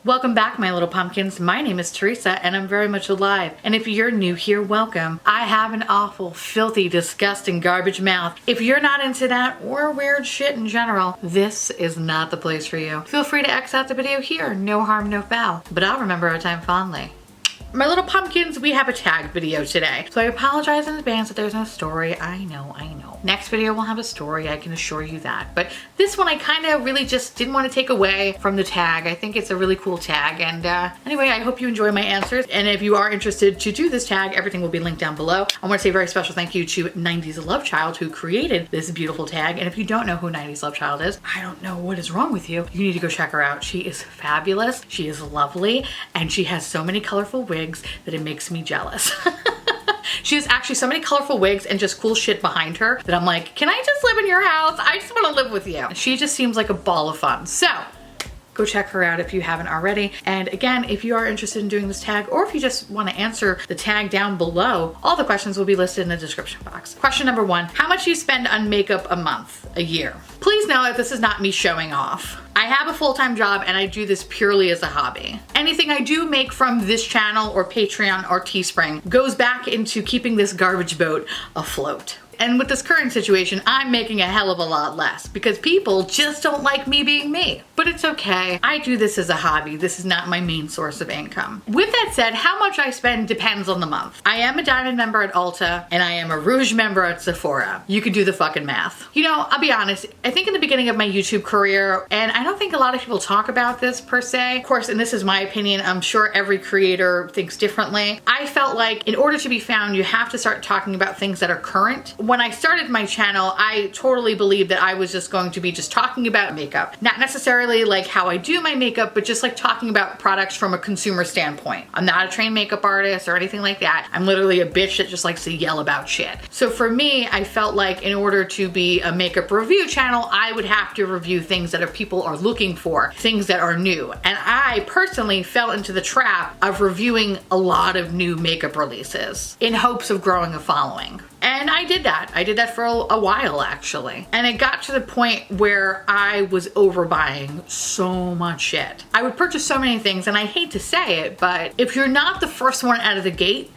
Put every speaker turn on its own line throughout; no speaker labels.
Welcome back, my little pumpkins. My name is Teresa and I'm very much alive. And if you're new here, welcome. I have an awful, filthy, disgusting garbage mouth. If you're not into that or weird shit in general, this is not the place for you. Feel free to X out the video here. No harm, no foul. But I'll remember our time fondly. My little pumpkins, we have a tag video today. So I apologize in advance that there's no story. I know. Next video will have a story, I can assure you that. But this one I kind of really just didn't want to take away from the tag. I think it's a really cool tag. And anyway, I hope you enjoy my answers. And if you are interested to do this tag, everything will be linked down below. I want to say a very special thank you to 90s Love Child who created this beautiful tag. And if you don't know who 90s Love Child is, I don't know what is wrong with you. You need to go check her out. She is fabulous. She is lovely. And she has so many colorful wigs that it makes me jealous. She has actually so many colorful wigs and just cool shit behind her that I'm like, can I just live in your house? I just want to live with you. She just seems like a ball of fun. So go check her out if you haven't already. And again, if you are interested in doing this tag, or if you just want to answer the tag down below, all the questions will be listed in the description box. Question number 1, how much do you spend on makeup a month, a year? Please know that this is not me showing off. I have a full-time job and I do this purely as a hobby. Anything I do make from this channel or Patreon or Teespring goes back into keeping this garbage boat afloat. And with this current situation, I'm making a hell of a lot less because people just don't like me being me. But it's okay. I do this as a hobby. This is not my main source of income. With that said, how much I spend depends on the month. I am a Diamond member at Ulta and I am a Rouge member at Sephora. You can do the fucking math. You know, I'll be honest, I think in the beginning of my YouTube career, and I don't think a lot of people talk about this per se, of course, and this is my opinion, I'm sure every creator thinks differently. I felt like in order to be found, you have to start talking about things that are current. When I started my channel, I totally believed that I was just going to be just talking about makeup. Not necessarily like how I do my makeup, but just like talking about products from a consumer standpoint. I'm not a trained makeup artist or anything like that. I'm literally a bitch that just likes to yell about shit. So for me, I felt like in order to be a makeup review channel, I would have to review things that people are looking for, things that are new. And I personally fell into the trap of reviewing a lot of new makeup releases in hopes of growing a following. And I did that. I did that for a while actually. And it got to the point where I was overbuying so much shit. I would purchase so many things, and I hate to say it, but if you're not the first one out of the gate,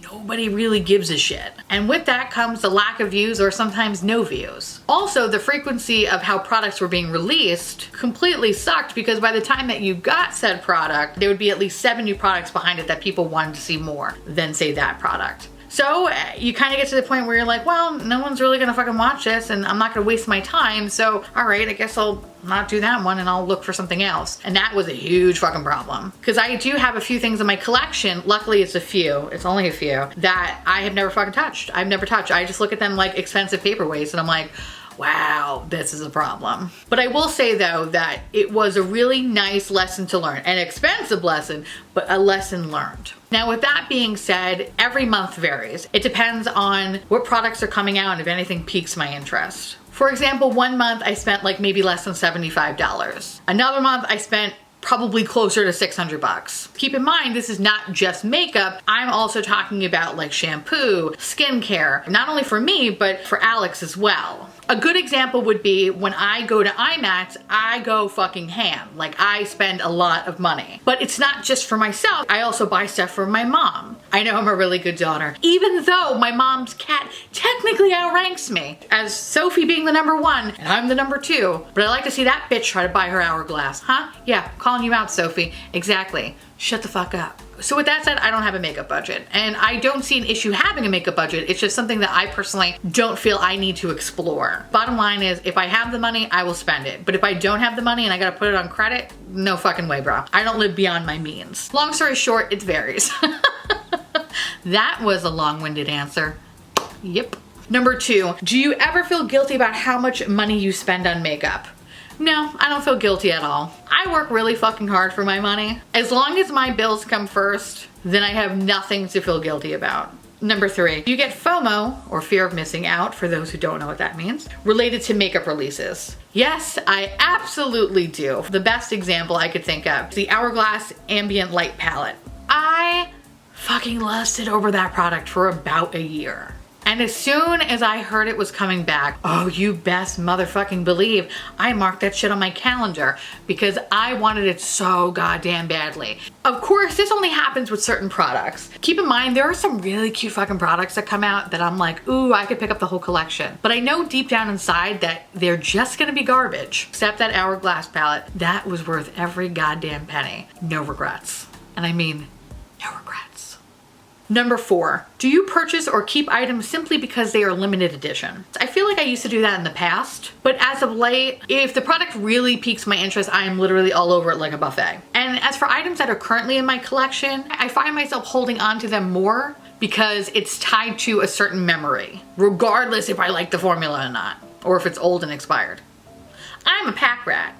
nobody really gives a shit. And with that comes the lack of views or sometimes no views. Also, the frequency of how products were being released completely sucked because by the time that you got said product, there would be at least 7 new products behind it that people wanted to see more than say that product. So you kind of get to the point where you're like, well, no one's really gonna fucking watch this and I'm not gonna waste my time. So, all right, I guess I'll not do that one and I'll look for something else. And that was a huge fucking problem because I do have a few things in my collection. Luckily it's a few, it's only a few that I have never fucking touched. I've never touched. I just look at them like expensive paperweights and I'm like, wow, this is a problem. But I will say though that it was a really nice lesson to learn, an expensive lesson, but a lesson learned. Now with that being said, every month varies. It depends on what products are coming out and if anything piques my interest. For example, one month I spent like maybe less than $75. Another month I spent probably closer to 600 bucks. Keep in mind, this is not just makeup. I'm also talking about like shampoo, skincare, not only for me, but for Alex as well. A good example would be when I go to IMAX, I go fucking ham. Like I spend a lot of money. But it's not just for myself. I also buy stuff for my mom. I know I'm a really good daughter, even though my mom's cat technically outranks me as Sophie being the number 1 and I'm the number 2. But I like to see that bitch try to buy her hourglass, huh? Yeah, calling you out, Sophie. Exactly. Shut the fuck up. So with that said, I don't have a makeup budget and I don't see an issue having a makeup budget. It's just something that I personally don't feel I need to explore. Bottom line is if I have the money, I will spend it. But if I don't have the money and I gotta put it on credit, no fucking way, bro. I don't live beyond my means. Long story short, it varies. That was a long-winded answer. Yep. Number 2, do you ever feel guilty about how much money you spend on makeup? No, I don't feel guilty at all. I work really fucking hard for my money. As long as my bills come first, then I have nothing to feel guilty about. Number 3, do you get FOMO, or fear of missing out, for those who don't know what that means, related to makeup releases? Yes, I absolutely do. The best example I could think of is the Hourglass Ambient Light Palette. I fucking lusted over that product for about a year. And as soon as I heard it was coming back, oh, you best motherfucking believe I marked that shit on my calendar because I wanted it so goddamn badly. Of course, this only happens with certain products. Keep in mind, there are some really cute fucking products that come out that I'm like, ooh, I could pick up the whole collection. But I know deep down inside that they're just gonna be garbage. Except that Hourglass palette, that was worth every goddamn penny. No regrets. And I mean, no regrets. Number 4, do you purchase or keep items simply because they are limited edition? I feel like I used to do that in the past, but as of late, if the product really piques my interest, I am literally all over it like a buffet. And as for items that are currently in my collection, I find myself holding on to them more because it's tied to a certain memory, regardless if I like the formula or not, or if it's old and expired. I'm a pack rat.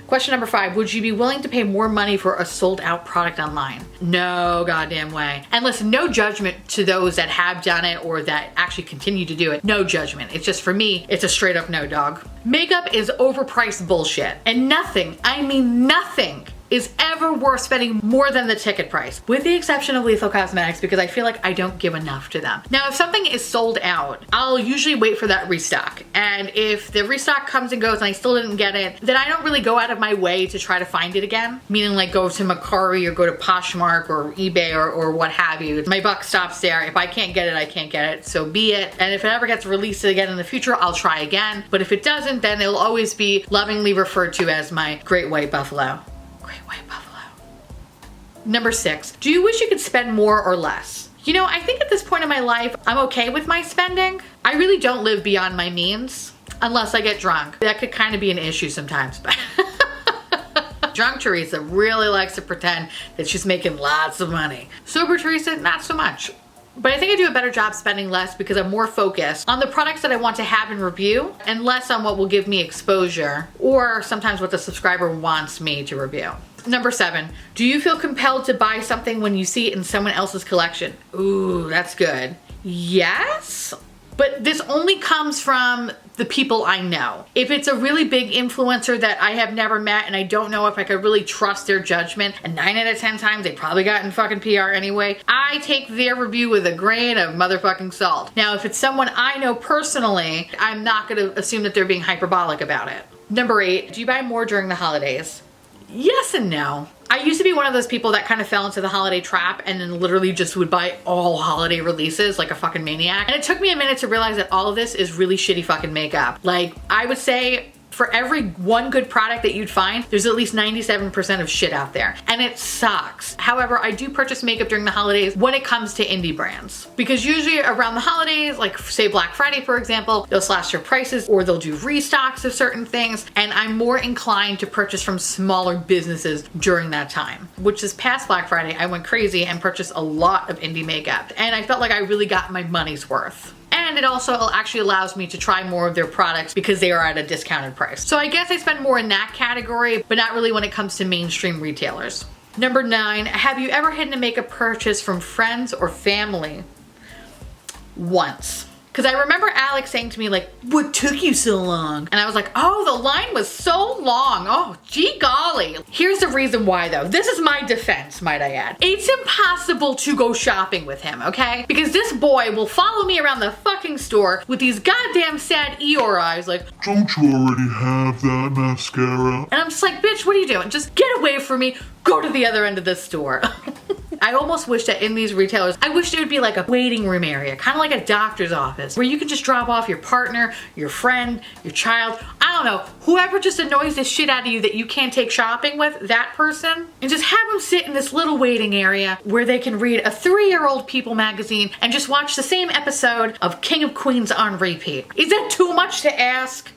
Question number 5, would you be willing to pay more money for a sold out product online? No goddamn way. And listen, no judgment to those that have done it or that actually continue to do it. No judgment. It's just for me, it's a straight up no, dog. Makeup is overpriced bullshit. And nothing, I mean nothing, is ever worth spending more than the ticket price, with the exception of Lethal Cosmetics, because I feel like I don't give enough to them. Now, if something is sold out, I'll usually wait for that restock. And if the restock comes and goes and I still didn't get it, then I don't really go out of my way to try to find it again. Meaning like go to Mercari or go to Poshmark or eBay or what have you. My buck stops there. If I can't get it, I can't get it. So be it. And if it ever gets released again in the future, I'll try again. But if it doesn't, then it'll always be lovingly referred to as my Great White Buffalo. Great White Buffalo. Number 6, do you wish you could spend more or less? You know, I think at this point in my life, I'm okay with my spending. I really don't live beyond my means unless I get drunk. That could kind of be an issue sometimes, but drunk Teresa really likes to pretend that she's making lots of money. Sober Teresa, not so much. But I think I do a better job spending less because I'm more focused on the products that I want to have and review and less on what will give me exposure or sometimes what the subscriber wants me to review. Number 7, do you feel compelled to buy something when you see it in someone else's collection? Ooh, that's good. Yes, but this only comes from the people I know. If it's a really big influencer that I have never met and I don't know if I could really trust their judgment, and 9 out of 10 times they probably got in fucking PR anyway, I take their review with a grain of motherfucking salt. Now, if it's someone I know personally, I'm not gonna assume that they're being hyperbolic about it. Number 8, do you buy more during the holidays? Yes and no. I used to be one of those people that kind of fell into the holiday trap and then literally just would buy all holiday releases like a fucking maniac. And it took me a minute to realize that all of this is really shitty fucking makeup. Like, I would say for every one good product that you'd find, there's at least 97% of shit out there. And it sucks. However, I do purchase makeup during the holidays when it comes to indie brands. Because usually around the holidays, like say Black Friday, for example, they'll slash their prices or they'll do restocks of certain things. And I'm more inclined to purchase from smaller businesses during that time. Which is past Black Friday, I went crazy and purchased a lot of indie makeup. And I felt like I really got my money's worth. And it also actually allows me to try more of their products because they are at a discounted price. So I guess I spend more in that category, but not really when it comes to mainstream retailers. Number 9, have you ever hidden a makeup purchase from friends or family? Once. Because I remember Alex saying to me like, what took you so long? And I was like, oh, the line was so long. Oh, gee golly. Here's the reason why though. This is my defense, might I add. It's impossible to go shopping with him, okay? Because this boy will follow me around the fucking store with these goddamn sad Eeyore eyes like,
don't you already have that mascara?
And I'm just like, bitch, what are you doing? Just get away from me. Go to the other end of the store. I almost wish that in these retailers, I wish there would be like a waiting room area, kind of like a doctor's office, where you can just drop off your partner, your friend, your child, I don't know, whoever just annoys the shit out of you that you can't take shopping with, that person, and just have them sit in this little waiting area where they can read a 3-year-old People magazine and just watch the same episode of King of Queens on repeat. Is that too much to ask?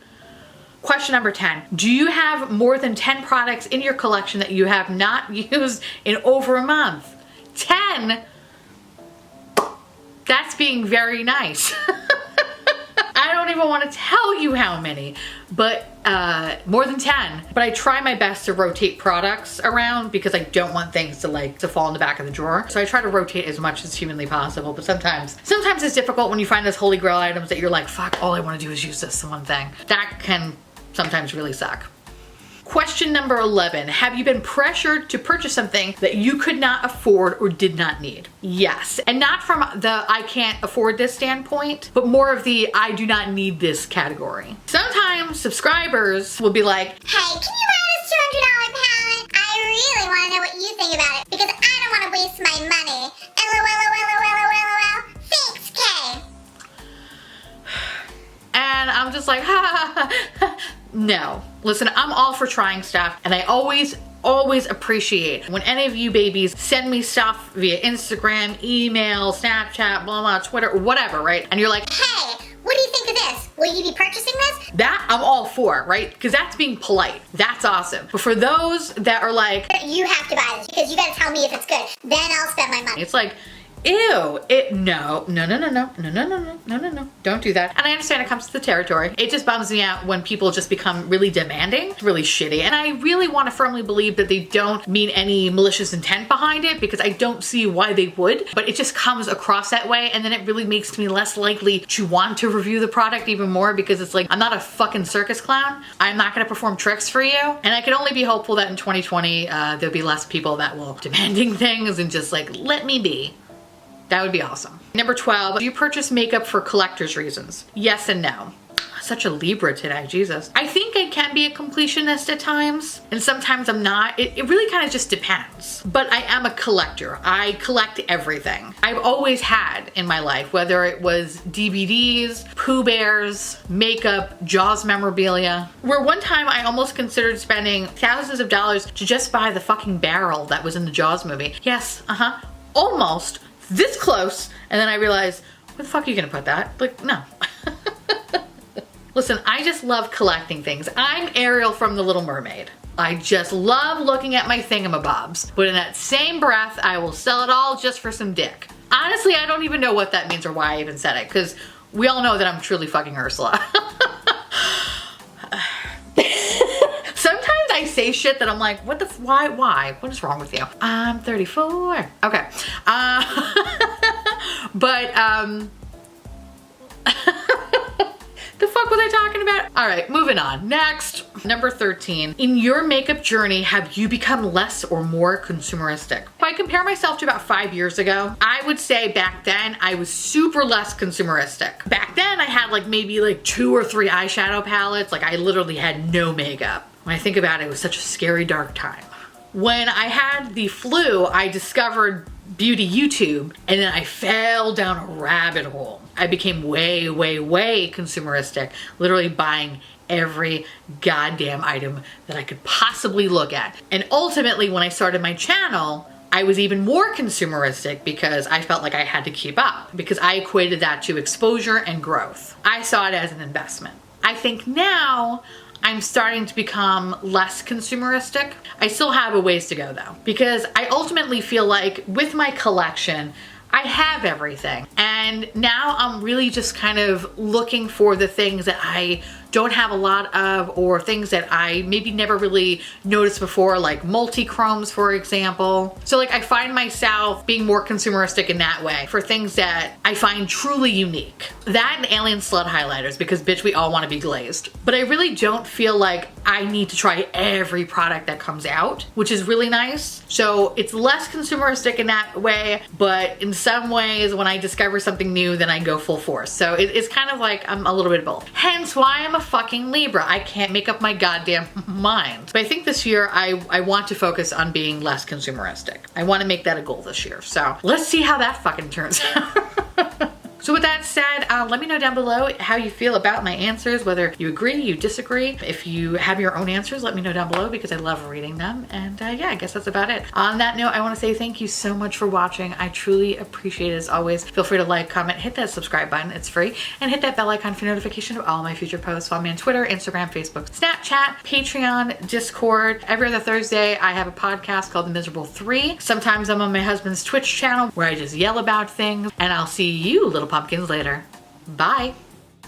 Question number 10. Do you have more than 10 products in your collection that you have not used in over a month? 10? That's being very nice. I don't even want to tell you how many, but more than 10. But I try my best to rotate products around because I don't want things to fall in the back of the drawer. So I try to rotate as much as humanly possible, but sometimes it's difficult when you find those holy grail items that you're like, fuck, all I want to do is use this one thing. That can sometimes really suck. Question number 11. Have you been pressured to purchase something that you could not afford or did not need? Yes. And not from the I can't afford this standpoint, but more of the I do not need this category. Sometimes subscribers will be like,
hey, can you buy this $200 palette? I really want to know what you think about it because I don't want to waste my money. LOL. Thanks, Kay.
and I'm just like, no. Listen, I'm all for trying stuff, and I always appreciate when any of you babies send me stuff via Instagram, email, Snapchat, blah, blah, Twitter, whatever, right? And you're like,
hey, what do you think of this? Will you be purchasing this?
That I'm all for, right? Because that's being polite. That's awesome. But for those that are like,
you have to buy this because you gotta tell me if it's good. Then I'll spend my money.
it's like, ew, no. Don't do that. And I understand it comes to the territory. It just bums me out when people just become really demanding. It's really shitty. And I really want to firmly believe that they don't mean any malicious intent behind it because I don't see why they would, but it just comes across that way. And then it really makes me less likely to want to review the product even more because it's like, I'm not a fucking circus clown. I'm not going to perform tricks for you. And I can only be hopeful that in 2020, there'll be less people that will demanding things and just like, let me be. That would be awesome. Number 12, do you purchase makeup for collector's reasons? Yes and no. Such a Libra today, Jesus. I think I can be a completionist at times, and sometimes I'm not. It really kind of just depends. But I am a collector. I collect everything. I've always had in my life, whether it was DVDs, Pooh Bears, makeup, Jaws memorabilia, where one time I almost considered spending thousands of dollars to just buy the fucking barrel that was in the Jaws movie. Yes, almost. This close, and then I realized, where the fuck are you gonna put that? Like, no. Listen, I just love collecting things. I'm Ariel from The Little Mermaid. I just love looking at my thingamabobs, but in that same breath, I will sell it all just for some dick. Honestly, I don't even know what that means or why I even said it, because we all know that I'm truly fucking Ursula. Sometimes I say shit that I'm like, what the, why? What is wrong with you? I'm 34. Okay. But, the fuck was I talking about? All right, moving on. Next, number 13. In your makeup journey, have you become less or more consumeristic? If I compare myself to about 5 years ago, I would say back then I was super less consumeristic. Back then I had like maybe like 2 or 3 eyeshadow palettes. Like I literally had no makeup. When I think about it, it was such a scary, dark time. When I had the flu, I discovered beauty YouTube, and then I fell down a rabbit hole. I became way consumeristic, literally buying every goddamn item that I could possibly look at. And ultimately, when I started my channel, I was even more consumeristic because I felt like I had to keep up, because I equated that to exposure and growth. I saw it as an investment. I think now I'm starting to become less consumeristic. I still have a ways to go though, because I ultimately feel like with my collection, I have everything. And now I'm really just kind of looking for the things that I don't have a lot of, or things that I maybe never really noticed before, like multi-chromes, for example. So like I find myself being more consumeristic in that way for things that I find truly unique. That and alien slut highlighters, because bitch, we all want to be glazed. But I really don't feel like I need to try every product that comes out, which is really nice. So it's less consumeristic in that way, but in some ways when I discover something new, then I go full force. So it's kind of like I'm a little bit of both. Hence why I'm a fucking Libra. I can't make up my goddamn mind. But I think this year I want to focus on being less consumeristic. I want to make that a goal this year. So let's see how that fucking turns out. So with that said, let me know down below how you feel about my answers, whether you agree, you disagree. If you have your own answers, let me know down below because I love reading them. And yeah, I guess that's about it. On that note, I want to say thank you so much for watching. I truly appreciate it as always. Feel free to like, comment, hit that subscribe button. It's free. And hit that bell icon for notification of all my future posts. Follow me on Twitter, Instagram, Facebook, Snapchat, Patreon, Discord. Every other Thursday, I have a podcast called The Miserable 3. Sometimes I'm on my husband's Twitch channel where I just yell about things. And I'll see you, little pumpkins, later. Bye.